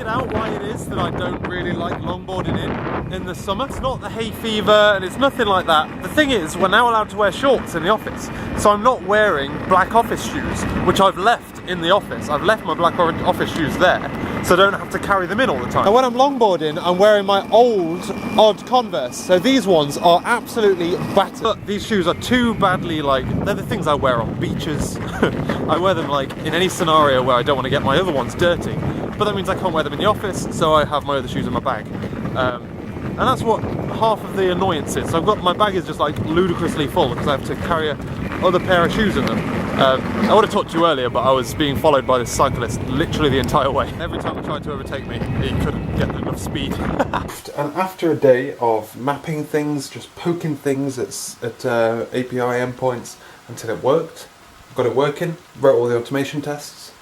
out why it is that I don't really like longboarding in the summer. It's not the hay fever and it's nothing like that. The thing is, we're now allowed to wear shorts in the office, so I'm not wearing black office shoes, which I've left in the office. I've left my black office shoes there, so I don't have to carry them in all the time. And when I'm longboarding, I'm wearing my old odd Converse, so these ones are absolutely battered. But these shoes are too badly, like, they're the things I wear on beaches. I wear them like in any scenario where I don't want to get my other ones dirty, but that means I can't wear them in the office, so I have my other shoes in my bag. And that's what half of the annoyance is. So I've got, my bag is just like ludicrously full because I have to carry another pair of shoes in them. I would have talked to you earlier, but I was being followed by this cyclist literally the entire way. Every time he tried to overtake me, he couldn't get enough speed. And after a day of mapping things, just poking things at API endpoints until it worked, got it working, wrote all the automation tests,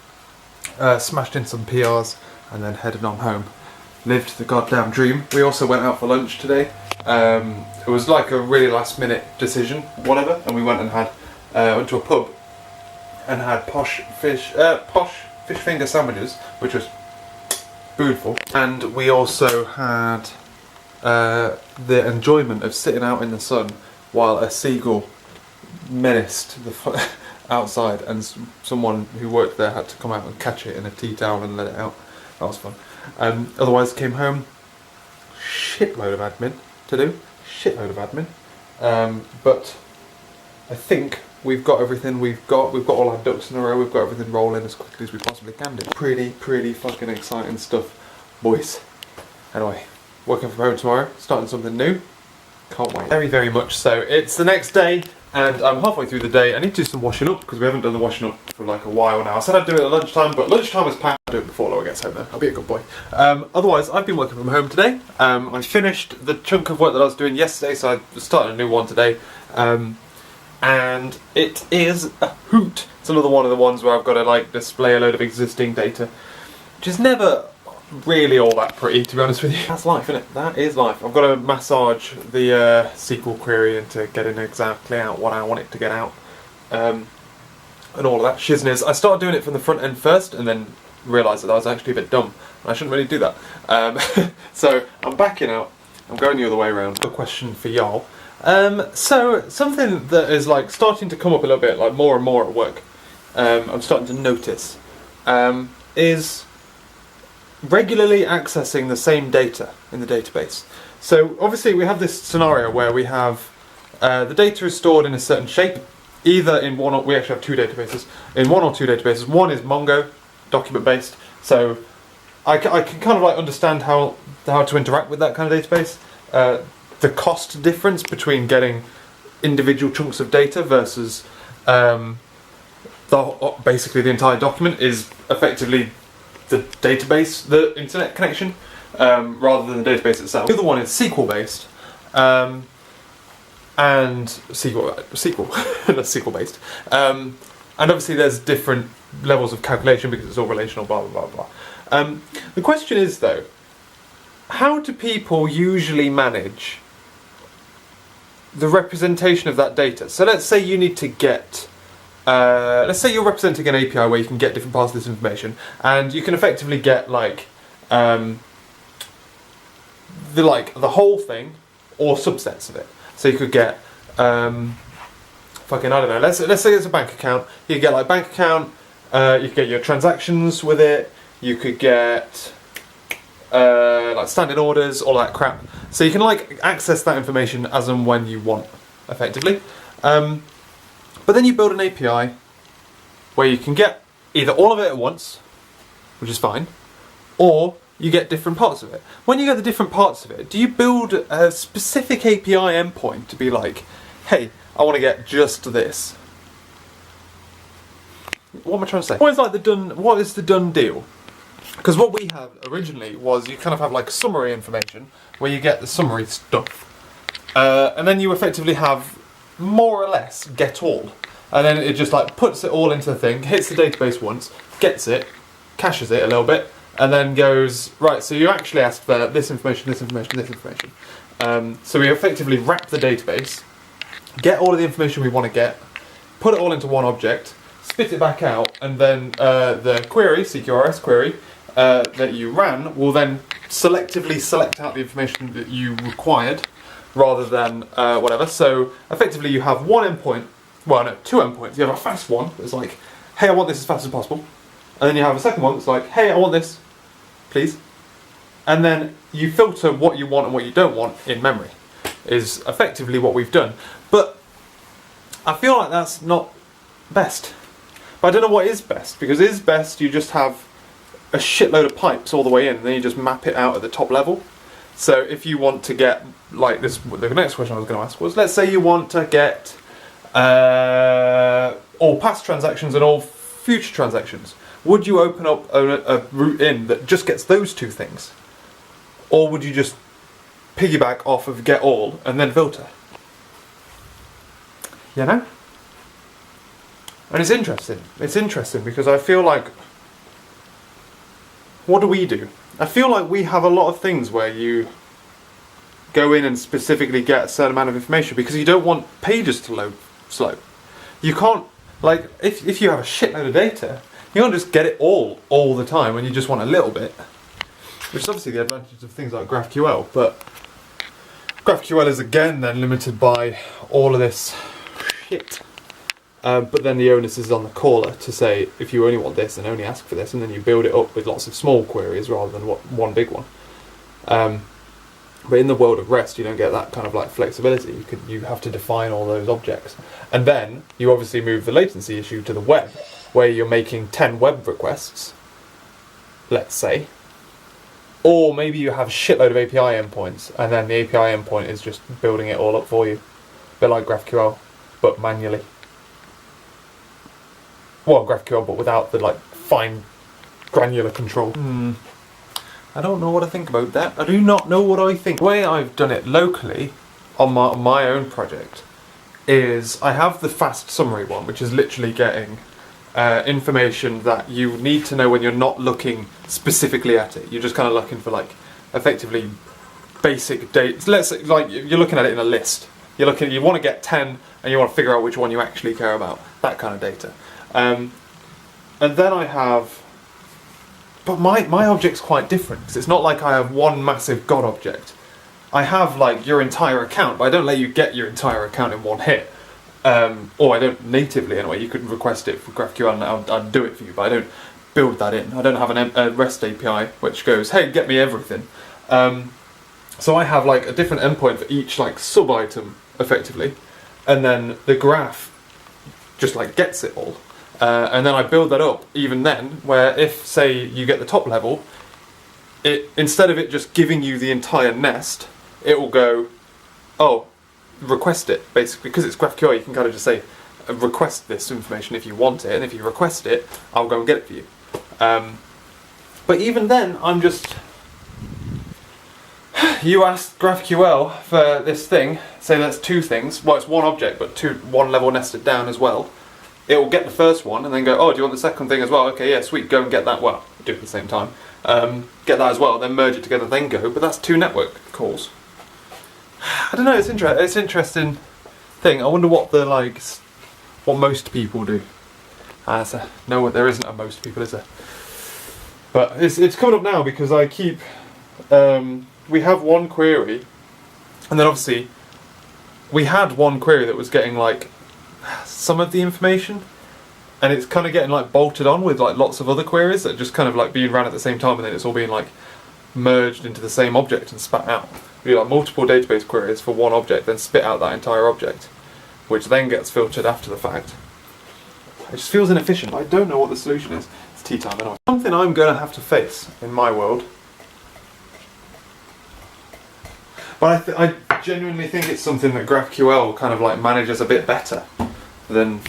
smashed in some PRs, and then headed on home. Lived the goddamn dream. We also went out for lunch today. It was like a really last minute decision, whatever, and we went and had went to a pub and had posh fish finger sandwiches, which was beautiful. And we also had the enjoyment of sitting out in the sun while a seagull menaced the outside, and someone who worked there had to come out and catch it in a tea towel and let it out. That was fun. Otherwise, came home, shitload of admin to do, but I think we've got everything we've got all our ducks in a row, we've got everything rolling as quickly as we possibly can do. Pretty fucking exciting stuff, boys. Anyway, working from home tomorrow, starting something new, can't wait. Very much so. It's the next day, and I'm halfway through the day. I need to do some washing up, because we haven't done the washing up for like a while now. I said I'd do it at lunchtime, but lunchtime is packed. I'll do it before Laura gets home though. I'll be a good boy. Otherwise, I've been working from home today. I finished the chunk of work that I was doing yesterday, so I started a new one today. And it is a hoot. It's another one of the ones where I've got to like display a load of existing data, which is never really all that pretty, to be honest with you. That's life, isn't it? That is life. I've got to massage the SQL query into getting exactly out what I want it to get out, and all of that shizness. I started doing it from the front end first, and then realised that I was actually a bit dumb, and I shouldn't really do that. So I'm backing out. I'm going the other way around. A question for y'all. So something that is like starting to come up a little bit, like more and more at work, I'm starting to notice, is regularly accessing the same data in the database. So obviously we have this scenario where we have the data is stored in a certain shape, either in one or, we actually have two databases, in one or two databases. One is Mongo, document based, so I can kind of like understand how to interact with that kind of database. The cost difference between getting individual chunks of data versus basically the entire document is effectively the database, the internet connection, rather than the database itself. The other one is SQL based, and SQL, that's SQL based, and obviously there's different levels of calculation because it's all relational, blah blah blah blah. The question is though, how do people usually manage the representation of that data? So let's say you need to get, let's say you're representing an API where you can get different parts of this information, and you can effectively get like the whole thing or subsets of it. So you could get fucking, I don't know, let's say it's a bank account. You could get like bank account, you could get your transactions with it, you could get like standing orders, all that crap. So you can like access that information as and when you want, effectively. But then you build an API where you can get either all of it at once, which is fine, or you get different parts of it. When you get the different parts of it, do you build a specific API endpoint to be like, hey, I want to get just this? What am I trying to say? What is the done deal? Because what we had originally was you kind of have like summary information where you get the summary stuff, and then you effectively have more or less get all, and then it just like puts it all into the thing, hits the database once, gets it, caches it a little bit, and then goes, right, so you actually asked for this information, this information, this information. So we effectively wrap the database, get all of the information we want to get, put it all into one object, spit it back out, and then the query, CQRS query, that you ran will then selectively select out the information that you required, rather than whatever. So effectively you have one endpoint, well no, two endpoints. You have a fast one that's like, hey, I want this as fast as possible. And then you have a second one that's like, hey, I want this, please. And then you filter what you want and what you don't want in memory, is effectively what we've done. But I feel like that's not best. But I don't know what is best, because is best you just have a shitload of pipes all the way in, and then you just map it out at the top level. So if you want to get, like this, the next question I was going to ask was, let's say you want to get all past transactions and all future transactions. Would you open up a route in that just gets those two things? Or would you just piggyback off of get all and then filter? You know? And it's interesting. It's interesting because I feel like, what do we do? I feel like we have a lot of things where you go in and specifically get a certain amount of information because you don't want pages to load slow. You can't, like, if you have a shitload of data, you can't just get it all the time when you just want a little bit. Which is obviously the advantage of things like GraphQL, but GraphQL is again then limited by all of this shit. But then the onus is on the caller to say, if you only want this, then only ask for this, and then you build it up with lots of small queries rather than one big one. But in the world of REST, you don't get that kind of like flexibility. You have to define all those objects. And then you obviously move the latency issue to the web, where you're making 10 web requests, let's say. Or maybe you have a shitload of API endpoints, and then the API endpoint is just building it all up for you. A bit like GraphQL, but manually. Well, GraphQL, but without the like fine granular control. I don't know what I think about that. I do not know what I think. The way I've done it locally on my own project is I have the fast summary one, which is literally getting information that you need to know when you're not looking specifically at it. You're just kind of looking for like effectively basic data. Let's say like you're looking at it in a list. You want to get 10 and you want to figure out which one you actually care about. That kind of data. And then I have, but my object's quite different because it's not like I have one massive God object. I have like your entire account, but I don't let you get your entire account in one hit. Or I don't natively anyway. You could request it for GraphQL and I'll do it for you, but I don't build that in. I don't have a REST API which goes, hey, get me everything. So I have like a different endpoint for each like sub item effectively, and then the graph just like gets it all. And then I build that up even then, where if, say, you get the top level, instead of it just giving you the entire nest, it will go, oh, request it, basically. Because it's GraphQL, you can kind of just say, request this information if you want it, and if you request it, I'll go and get it for you. But even then, I'm just... You ask GraphQL for this thing, say that's two things, well, it's one object, but one level nested down as well. It will get the first one and then go, oh, do you want the second thing as well? Okay, yeah, sweet, go and get that. Well, do it at the same time. Get that as well, then merge it together, then go. But that's two network calls. I don't know, it's interesting thing. I wonder what what most people do. No, there isn't a most people, is there? But it's coming up now because I keep... we have one query, and then obviously we had one query that was getting like some of the information, and it's kind of getting like bolted on with like lots of other queries that are just kind of like being ran at the same time, and then it's all being like merged into the same object and spat out. We do like multiple database queries for one object, then spit out that entire object, which then gets filtered after the fact. It just feels inefficient. I don't know what the solution is. It's tea time anyway. Something I'm going to have to face in my world. But I genuinely think it's something that GraphQL kind of like manages a bit better than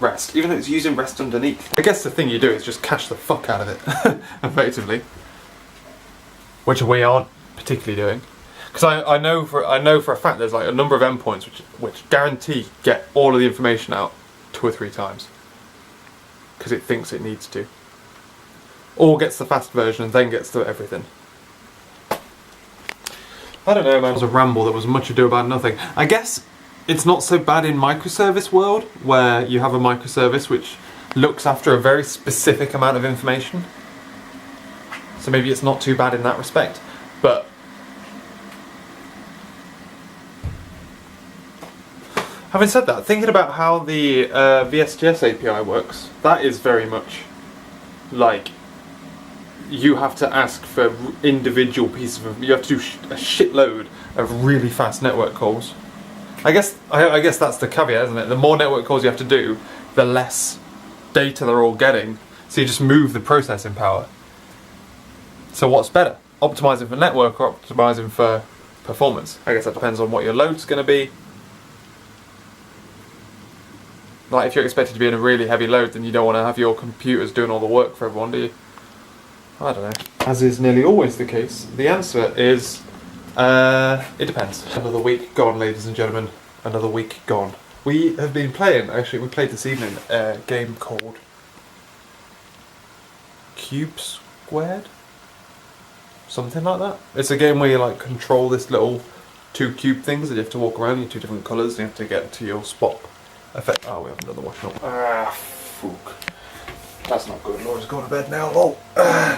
REST, even though it's using REST underneath. I guess the thing you do is just cache the fuck out of it, effectively, which we aren't particularly doing. Because I know for a fact there's like a number of endpoints which guarantee get all of the information out 2 or 3 times because it thinks it needs to, or gets the fast version and then gets to everything. I don't know, man. It was a ramble that was much ado about nothing. I guess it's not so bad in microservice world, where you have a microservice which looks after a very specific amount of information. So maybe it's not too bad in that respect. But having said that, thinking about how the VSGS API works, that is very much like you have to ask for individual pieces of, you have to do a shitload of really fast network calls. I guess that's the caveat, isn't it? The more network calls you have to do, the less data they're all getting. So you just move the processing power. So what's better? Optimizing for network or optimizing for performance? I guess that depends on what your load's going to be. Like if you're expected to be in a really heavy load, then you don't want to have your computers doing all the work for everyone, do you? I don't know. As is nearly always the case, the answer is, it depends. Another week gone, ladies and gentlemen. Another week gone. We have been playing, actually, we played this evening a game called Cube Squared? Something like that. It's a game where you like control this little 2 cube things that you have to walk around in 2 different colours and you have to get to your spot effect. Oh, we haven't done the washing up. Ah, fuck. That's not good. Laura's going to bed now. Oh,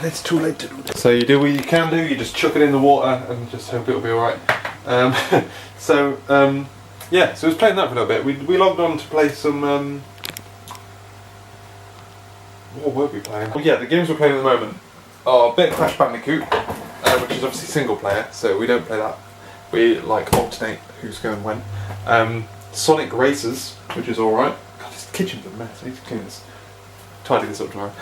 it's too late to do this. So you do what you can do. You just chuck it in the water and just hope it'll be alright. Yeah, so we was playing that for a little bit. We logged on to play some. What were we playing? Well, yeah, the games we're playing at the moment are a bit of Crash Bandicoot, which is obviously single player, so we don't play that. We like alternate who's going when. Sonic Racers, which is alright. God, this kitchen's a mess. I need to clean this. Tidy this up tomorrow.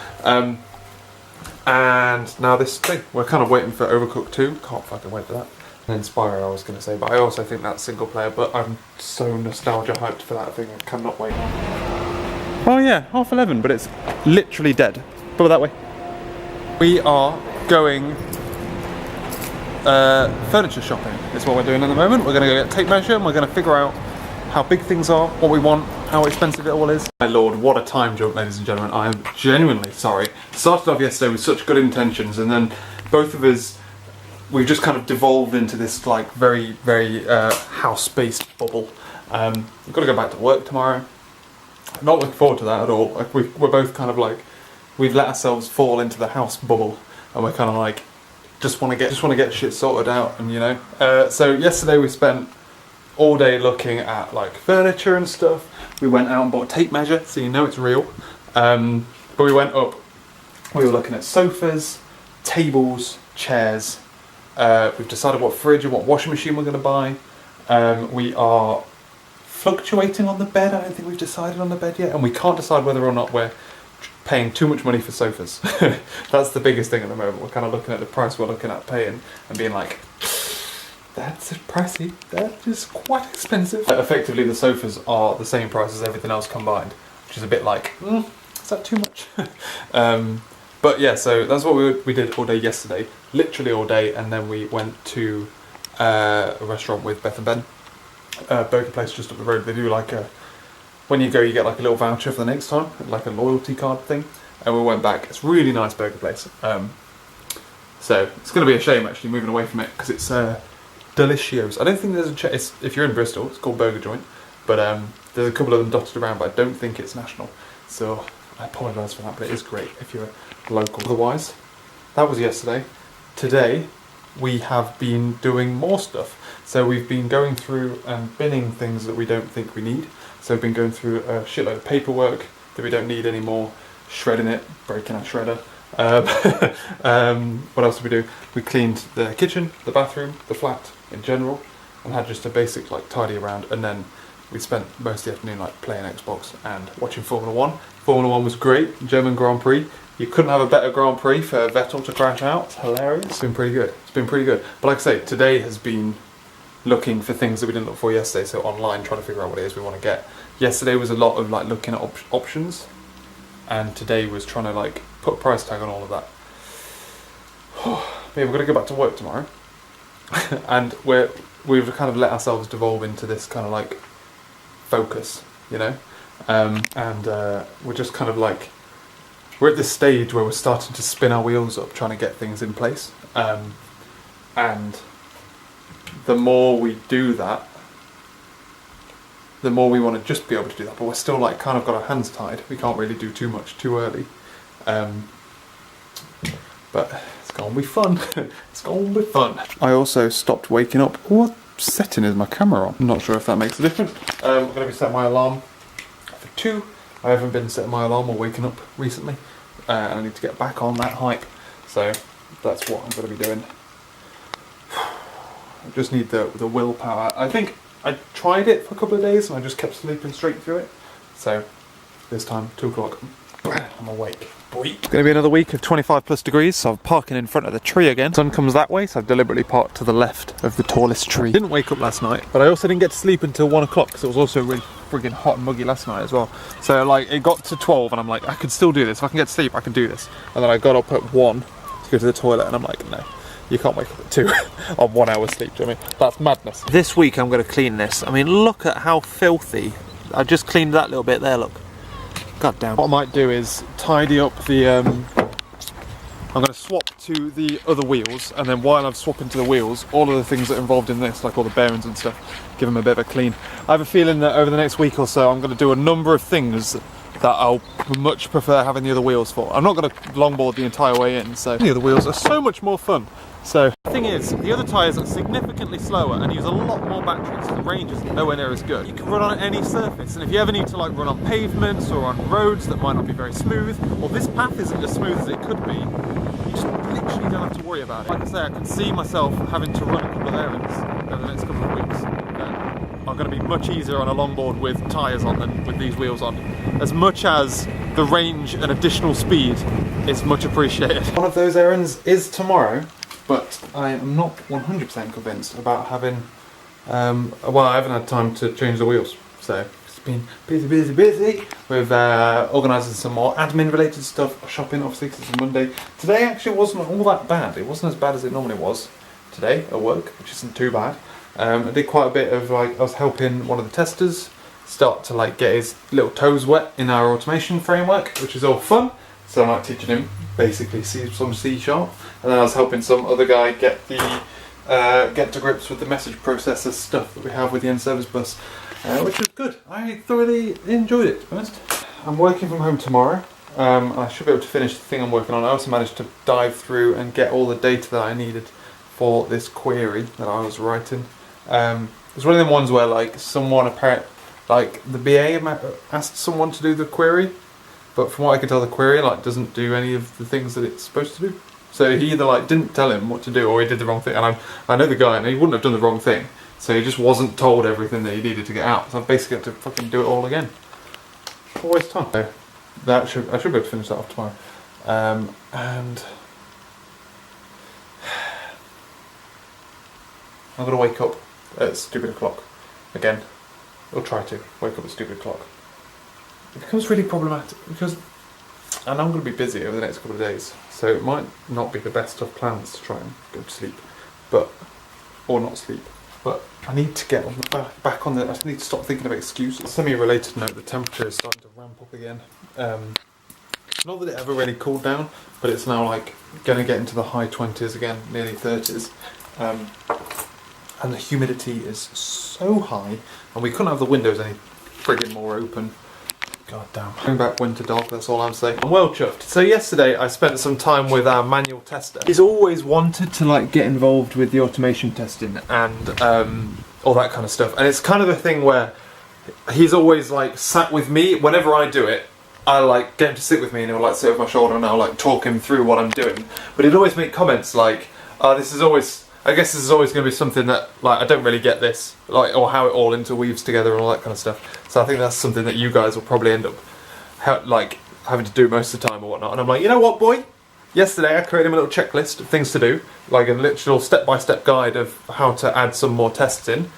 And now this thing. We're kind of waiting for Overcooked 2. Can't fucking wait for that. And then Spyro, I was going to say, but I also think that's single player. But I'm so nostalgia hyped for that thing. I cannot wait. Oh yeah, 11:30, but it's literally dead. Put it that way. We are going furniture shopping. Is what we're doing at the moment. We're going to go get tape measure and we're going to figure out how big things are, what we want, how expensive it all is. My lord, what a time jump, ladies and gentlemen. I am genuinely sorry. Started off yesterday with such good intentions, and then both of us, we've just kind of devolved into this like very, very house-based bubble. We've got to go back to work tomorrow. I'm not looking forward to that at all. Like we're both kind of like, we've let ourselves fall into the house bubble, and we're kind of like, just want to get shit sorted out, and you know. So yesterday we spent all day looking at like furniture and stuff. We went out and bought a tape measure, so you know it's real. But we went up, we were looking at sofas, tables, chairs. We've decided what fridge and what washing machine we're going to buy. We are fluctuating on the bed. I don't think we've decided on the bed yet, and we can't decide whether or not we're paying too much money for sofas. That's the biggest thing at the moment. We're kind of looking at the price we're looking at paying and being like, that's pricey, that is quite expensive. Effectively the sofas are the same price as everything else combined, which is a bit like, is that too much? But yeah, so that's what we did all day yesterday, literally all day, and then we went to a restaurant with Beth and Ben, burger place just up the road. They do like a, when you go you get like a little voucher for the next time, like a loyalty card thing, and we went back. It's a really nice burger place. So it's going to be a shame actually moving away from it, because it's delicious. I don't think there's a if you're in Bristol, it's called Burger Joint, but there's a couple of them dotted around, but I don't think it's national. So I apologise for that, but it is great if you're local. Otherwise, that was yesterday. Today, we have been doing more stuff. So we've been going through and binning things that we don't think we need. So we've been going through a shitload of paperwork that we don't need anymore, shredding it, breaking our shredder. What else did we do? We cleaned the kitchen, the bathroom, the flat in general, and had just a basic like tidy around, and then we spent most of the afternoon like playing Xbox and watching Formula 1. Formula 1 was great, German Grand Prix. You couldn't have a better Grand Prix for Vettel to crash out. It's hilarious. It's been pretty good. It's been pretty good. But like I say, today has been looking for things that we didn't look for yesterday, so online trying to figure out what it is we want to get. Yesterday was a lot of like looking at options, and today was trying to like put a price tag on all of that. But yeah, we're going to go back to work tomorrow. And we've kind of let ourselves devolve into this kind of like focus, you know, and we're just kind of like, we're at this stage where we're starting to spin our wheels up trying to get things in place, and the more we do that, the more we want to just be able to do that, but we're still like kind of got our hands tied. We can't really do too much too early, but it's gonna be fun. It's gonna be fun. I also stopped waking up. What setting is my camera on? I'm not sure if that makes a difference. I'm gonna be setting my alarm for 2. I haven't been setting my alarm or waking up recently. And I need to get back on that hype. So that's what I'm gonna be doing. I just need the willpower. I think I tried it for a couple of days and I just kept sleeping straight through it. So this time, 2 o'clock, I'm awake. Boy. It's going to be another week of 25+ degrees, so I'm parking in front of the tree again. Sun comes that way, so I've deliberately parked to the left of the tallest tree. Didn't wake up last night, but I also didn't get to sleep until 1 o'clock because it was also really friggin' hot and muggy last night as well. So like it got to 12 and I'm like, I can still do this. If I can get to sleep, I can do this. And then I got up at 1 to go to the toilet and I'm like, no. You can't wake up at 2 on 1 hour's sleep, do you know what I mean? That's madness. This week I'm going to clean this. I mean, look at how filthy. I just cleaned that little bit there, look. God damn. What I might do is tidy up the, I'm going to swap to the other wheels, and then while I'm swapping to the wheels, all of the things that are involved in this, like all the bearings and stuff, give them a bit of a clean. I have a feeling that over the next week or so I'm going to do a number of things that I'll much prefer having the other wheels for. I'm not going to longboard the entire way in, so the other wheels are so much more fun. So the thing is, the other tyres are significantly slower and use a lot more batteries, so the range is nowhere near as good. You can run on any surface, and if you ever need to like run on pavements or on roads that might not be very smooth, or this path isn't as smooth as it could be, you just literally don't have to worry about it. Like I say, I can see myself having to run a couple of errands over the next couple of weeks. Are going to be much easier on a longboard with tyres on than with these wheels on. As much as the range and additional speed is much appreciated. One of those errands is tomorrow, but I am not 100% convinced about having, well, I haven't had time to change the wheels, so it's been busy with organising some more admin related stuff, shopping obviously because it's a Monday. Today actually wasn't all that bad. It wasn't as bad as it normally was today at work, which isn't too bad. I did quite a bit of like, I was helping one of the testers start to like get his little toes wet in our automation framework, which is all fun. So I'm like teaching him basically some C#, and then I was helping some other guy get the get to grips with the message processor stuff that we have with the end service bus, which was good. I thoroughly enjoyed it, to be honest. I'm working from home tomorrow. I should be able to finish the thing I'm working on. I also managed to dive through and get all the data that I needed for this query that I was writing. It's one of them ones where like someone like the BA asked someone to do the query, but from what I can tell the query like doesn't do any of the things that it's supposed to do. So he either like didn't tell him what to do or he did the wrong thing, and I know the guy and he wouldn't have done the wrong thing, so he just wasn't told everything that he needed to get out, so I've basically had to fucking do it all again. Always time. So I should be able to finish that off tomorrow. And I'm gonna wake up at stupid o'clock again. I'll try to wake up at stupid o'clock. It becomes really problematic because I know I'm going to be busy over the next couple of days, so it might not be the best of plans to try and go to sleep, or not sleep. But I need to get on the back on the. I just need to stop thinking of excuses. Semi-related note: the temperature is starting to ramp up again. Not that it ever really cooled down, but it's now like going to get into the high 20s again, nearly 30s. And the humidity is so high, and we couldn't have the windows any friggin' more open. God damn. Bring back winter dog, that's all I'm saying. I'm well chuffed. So yesterday I spent some time with our manual tester. He's always wanted to like get involved with the automation testing and all that kind of stuff. And it's kind of a thing where he's always like sat with me. Whenever I do it, I like get him to sit with me and he'll like sit over my shoulder and I'll like talk him through what I'm doing. But he'd always make comments like, I guess this is always going to be something that, like, I don't really get this, like, or how it all interweaves together and all that kind of stuff. So I think that's something that you guys will probably end up, like, having to do most of the time or whatnot. And I'm like, you know what, boy? Yesterday I created him a little checklist of things to do, like a literal step-by-step guide of how to add some more tests in.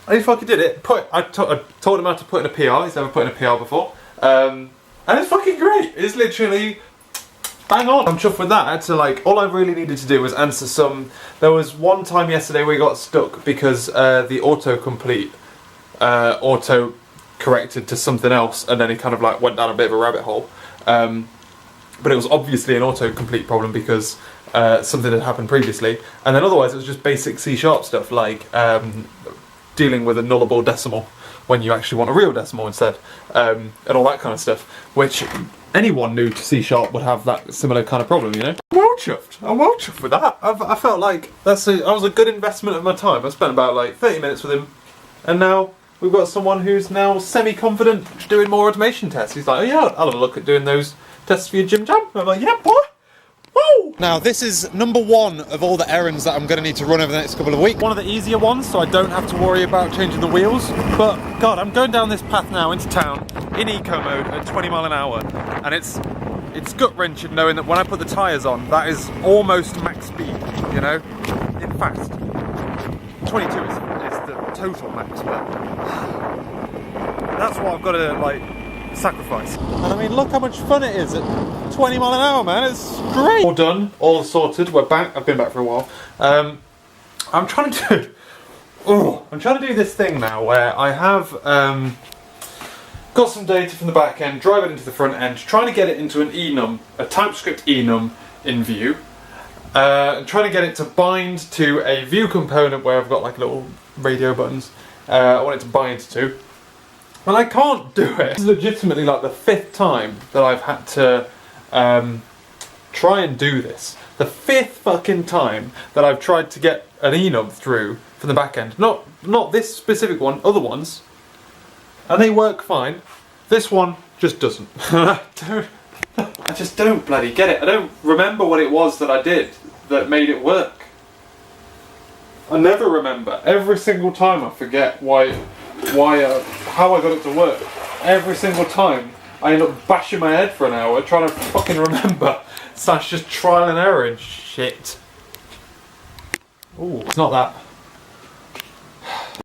And he fucking did it. I told him how to put in a PR. He's never put in a PR before. And it's fucking great. It's literally bang on. I'm chuffed with that. I had to like, all I really needed to do was answer some. There was one time yesterday we got stuck because the autocomplete auto corrected to something else, and then he kind of like went down a bit of a rabbit hole. But it was obviously an autocomplete problem because something had happened previously, and then otherwise it was just basic C# stuff like dealing with a nullable decimal when you actually want a real decimal instead, and all that kind of stuff, which anyone new to C# would have that similar kind of problem, you know? well chuffed. I'm well chuffed with that. I felt like that was a good investment of my time. I spent about like 30 minutes with him, and now we've got someone who's now semi-confident doing more automation tests. He's like, oh yeah, I'll have a look at doing those tests for your Jim Jam. I'm like, yeah, boy. Woo! Now this is number one of all the errands that I'm going to need to run over the next couple of weeks. One of the easier ones, so I don't have to worry about changing the wheels. But God, I'm going down this path now into town in eco mode at 20 mile an hour, and it's gut-wrenching knowing that when I put the tyres on, that is almost max speed, you know? In fast. 22 is the total max, but that's what I've got to, like, sacrifice. And I mean, look how much fun it is at 20 mile an hour, man. It's great. All done, all sorted. We're back. I've been back for a while. I'm trying to do this thing now where I have got some data from the back end, drive it into the front end, trying to get it into an enum, a TypeScript enum in Vue, and trying to get it to bind to a Vue component where I've got like little radio buttons. I want it to bind to. And I can't do it. It's legitimately like the 5th time that I've had to try and do this. The 5th fucking time that I've tried to get an enum through from the back end. Not this specific one, other ones. And they work fine. This one just doesn't. I just don't bloody get it. I don't remember what it was that I did that made it work. I never remember. Every single time I forget how I got it to work. Every single time I end up bashing my head for an hour trying to fucking remember. / just trial and error and shit. Ooh, it's not that.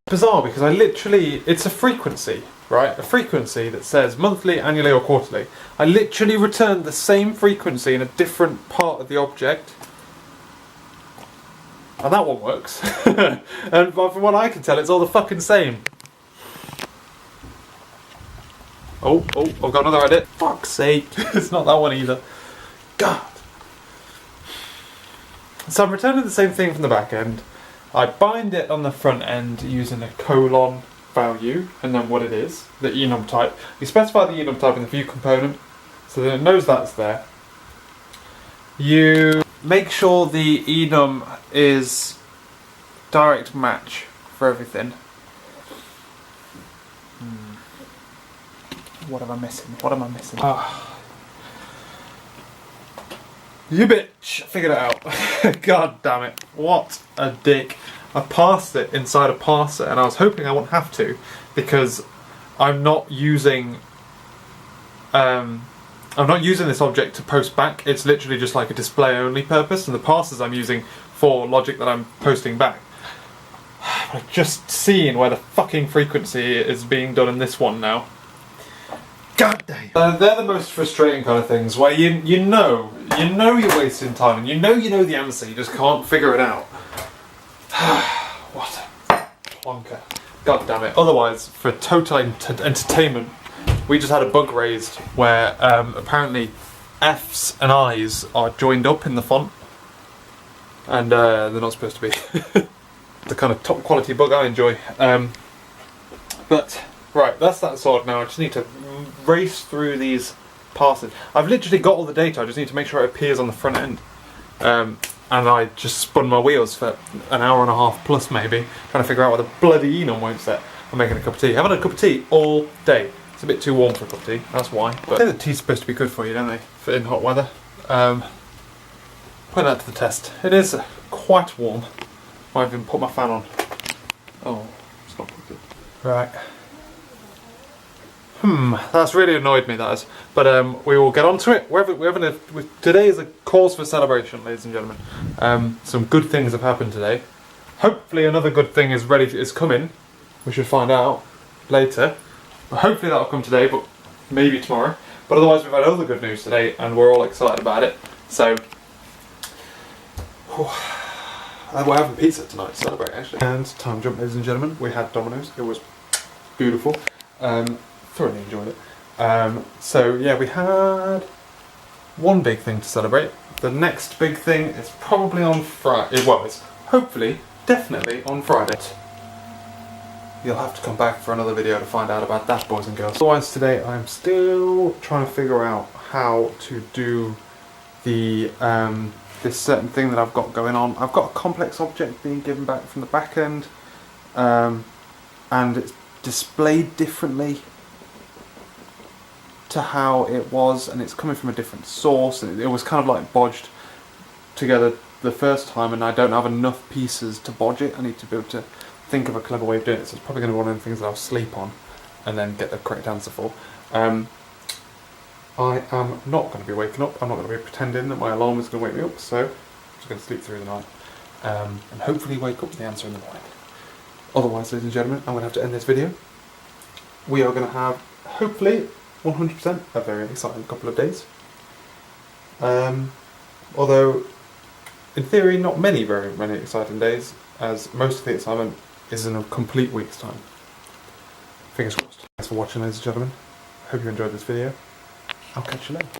Bizarre, because it's a frequency, right? A frequency that says monthly, annually or quarterly. I literally returned the same frequency in a different part of the object. And that one works. And from what I can tell, it's all the fucking same. Oh, I've got another edit. Fuck's sake. It's not that one either. God. So I'm returning the same thing from the back end. I bind it on the front end using a colon value and then what it is, the enum type. You specify the enum type in the Vue component so that it knows that's there. You make sure the enum is direct match for everything. What am I missing? What am I missing? You bitch! Figured it out. God damn it. What a dick. I parsed it inside a parser and I was hoping I wouldn't have to because I'm not using this object to post back. It's literally just like a display only purpose, and the parsers I'm using for logic that I'm posting back. I've just seen where the fucking frequency is being done in this one now. God damn. They're the most frustrating kind of things where you know you're wasting time and you know the answer, you just can't figure it out. What a plonker. God damn it. Otherwise, for total entertainment, we just had a bug raised where apparently F's and I's are joined up in the font and they're not supposed to be. The kind of top quality bug I enjoy. But right, that's that sorted now. I just need to race through these parsers. I've literally got all the data, I just need to make sure it appears on the front end. And I just spun my wheels for an hour and a half plus maybe, trying to figure out what the bloody enum won't set. I'm making a cup of tea. I haven't had a cup of tea all day. It's a bit too warm for a cup of tea, that's why. But I think the tea's supposed to be good for you, don't they? For in hot weather. Put that to the test. It is quite warm. I might even put my fan on. Oh, it's not good. Right. That's really annoyed me, that is. But we will get on to it. Today is a cause for celebration, ladies and gentlemen. Some good things have happened today. Hopefully another good thing is coming. We should find out later. Hopefully that'll come today, but maybe tomorrow. But otherwise we've had other good news today and we're all excited about it. So, we're having pizza tonight to celebrate actually. And time jump, ladies and gentlemen. We had Domino's. It was beautiful. Thoroughly enjoyed it. So yeah, we had one big thing to celebrate. The next big thing is probably on Friday. Well, it's hopefully, definitely on Friday. You'll have to come back for another video to find out about that, boys and girls. Otherwise today I'm still trying to figure out how to do the this certain thing that I've got going on. I've got a complex object being given back from the back end, and it's displayed differently to how it was, and it's coming from a different source, and it was kind of like bodged together the first time, and I don't have enough pieces to bodge it. I need to be able to think of a clever way of doing it, so it's probably going to be one of the things that I'll sleep on and then get the correct answer for. I am not going to be waking up. I'm not going to be pretending that my alarm is going to wake me up, so I'm just going to sleep through the night and hopefully wake up with the answer in the morning. Otherwise, ladies and gentlemen, I'm going to have to end this video. We are going to have, hopefully, 100% a very exciting couple of days. Although, in theory, not very many exciting days, as most of the excitement is in a complete week's time. Fingers crossed. Thanks for watching, ladies and gentlemen. Hope you enjoyed this video. I'll catch you later.